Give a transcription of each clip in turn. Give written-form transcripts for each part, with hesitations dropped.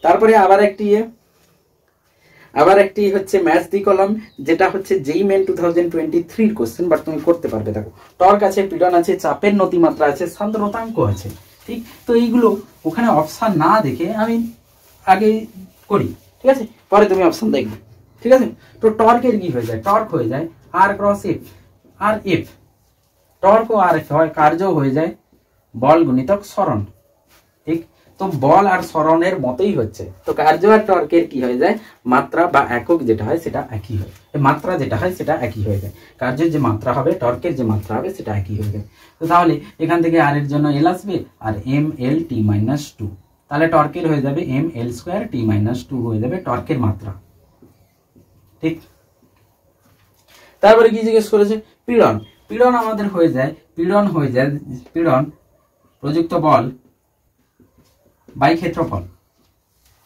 তারপরে আবার একটি হচ্ছে ম্যাথ দি কলাম, যেটা হচ্ছে যেই মেন 2023 কোশ্চেন, বাট তুমি করতে পারবে। দেখো টর্ক আছে, পীড়ন আছে, চাপের নতিমাত্রা আছে, সান্দ্রতাঙ্ক আছে, ঠিক। তো এইগুলো ওখানে অপশান না দেখে আমি আগে করি, ঠিক আছে, পরে তুমি অপশান দেখবে, ঠিক আছে। তো টর্কের কি হয়ে যায়, টর্ক হয়ে যায় আর ক্রস এফ, আর এফ টর্ক ও আর এফ হয় কার্য হয়ে যায় বল গুণিতক সরণ, ঠিক। তো বল আর সরণের মতোই হচ্ছে, তো কার্য আর টর্কের কি হয়ে যায়, মাত্রা বা একক যেটা হয় সেটা একই হয়, মাত্রা যেটা হয় সেটা একই হয়ে যায়, কার্যের যে মাত্রা হবে টর্কের যে মাত্রা হবে সেটা একই হয়ে যায়। তো তাহলে এখান থেকে আর এর জন্য এল আসবে আর M L T minus two, তাহলে টর্কের হয়ে যাবে এম এল স্কোয়ার টি মাইনাস টু হয়ে যাবে টর্কের মাত্রা, ঠিক। তারপরে কি জিজ্ঞেস করেছে, পীড়ন। পীড়ন আমাদের হয়ে যায় পীড়ন প্রযুক্ত বল বাই ক্ষেত্রফল,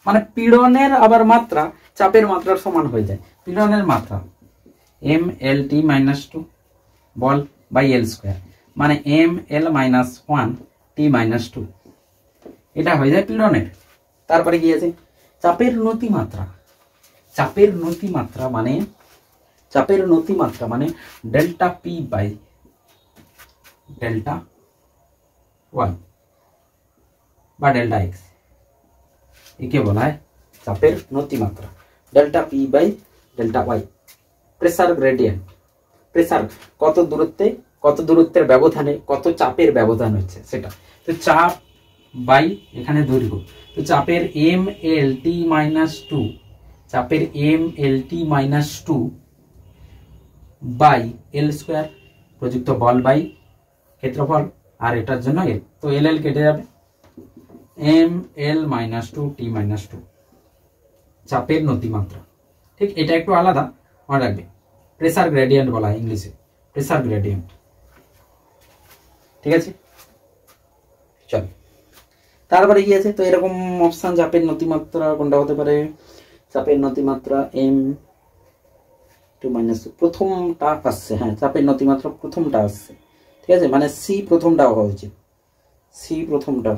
মানে পীড়নের আবার মাত্রা চাপের মাত্রার সমান হয়ে যায়। পীড়নের মাত্রা M L T minus two বল বাই এল স্কোয়ার, মানে M L minus one T minus two, এটা হয়ে যায় পীড়নের। তারপরে কি আছে, চাপের নতিমাত্রা। চাপের নতিমাত্রা মানে delta P by delta Y বা ডেল্টা এক্স, একে বলা হয় চাপের নতিমাত্রা, delta P by delta Y. Pressure gradient, pressure কত দূরত্বের ব্যবধানে কত চাপের ব্যবধান হচ্ছে সেটা, তো চাপ বাই এখানে দৈর্ঘ্য, তো চাপের M L T minus two, চাপের M L T minus two by L square প্রযুক্ত বল বাই ক্ষেত্রফল, আর এটার জন্য এল, তো এল এল কেটে যাবে, এম এল মাইনাস টু টি মাইনাস টু চাপের নতিমাত্রা, ঠিক। এটা একটু আলাদা মনে রাখবে, প্রেসার গ্রেডিয়েন্ট বলা হয় ইংলিশে, প্রেসার গ্রেডিয়েন্ট, ঠিক আছে। চল তারপরে কি আছে, তো এরকম অপশন চাপের নতিমাত্রা কোনটা হতে পারে, চাপের নতিমাত্রা এম টু মাইনাস প্রথমটা আসছে, হ্যাঁ চাপের নতিমাত্রা প্রথমটা আসছে, ঠিক আছে, মানে সি প্রথমটা হওয়া উচিত, সি প্রথমটা,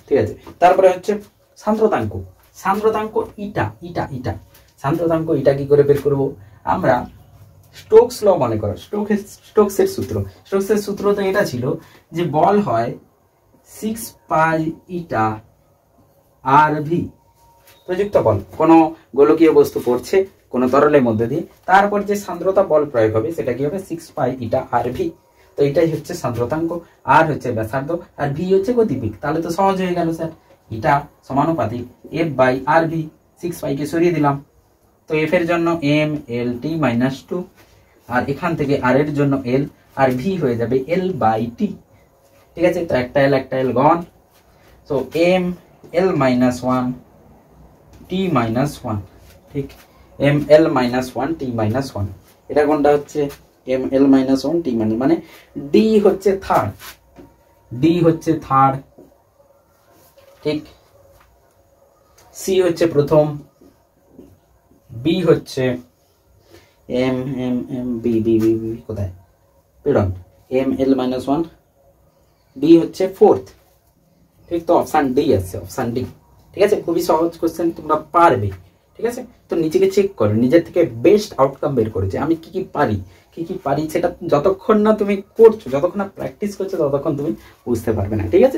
ঠিক আছে। তারপরে হচ্ছে সান্দ্রতাঙ্ক। সান্দ্রতাঙ্ক সান্দ্রতাঙ্ক কি করে বের করব আমরা, স্টোকস ল মনে করো, স্টোকসের সূত্র তো এটা ছিল যে বল হয় 6 পাই ইটা আর ভি, প্রযুক্ত বল কোন গোলকীয় বস্তু পড়ছে কোন তরলের মধ্যে দিয়ে, তারপর যে সান্দ্রতা বল প্রয়োগ হবে সেটা কি হবে 6 পাই ইটা আর ভি, তো এটাই হচ্ছে সান্দ্রতাঙ্ক, আর হচ্ছে ব্যাসার্ধ, আর ভি হচ্ছে গতিবেগ, তাহলে তো সহজ হয়ে গেল স্যার, ইটা সমানুপাতিক এফ বাই আর ভি, 6 পাইকে সরিয়ে দিলাম, তো এফ এর জন্য M L T minus two, আর এখান থেকে আর এর জন্য এল, আর ভি হয়ে যাবে এল বাই টি, ঠিক আছে। তো একটা এল গন, তো M L minus one T minus one, ঠিক, M L minus one T minus one, এটা কোনটা হচ্ছে M L minus one T মানে ডি হচ্ছে থার্ড, ঠিক, সি হচ্ছে প্রথম, বি হচ্ছে M M M B B B B কোথায়, পীড়ন M L minus one, B হচ্ছে ফোর্থ, ঠিক। তো অপশান ডি আছে, অপশান ডি, ঠিক আছে। খুবই সহজ কোশ্চেন, তোমরা পারবে, ঠিক আছে। তো নিজেকে চেক করো, নিজের থেকে বেস্ট আউটকাম বের করেছে, আমি কি কি পারি সেটা যতক্ষণ না তুমি করছো, যতক্ষণ না প্র্যাকটিস করছো ততক্ষণ তুমি বুঝতে পারবে না, ঠিক আছে।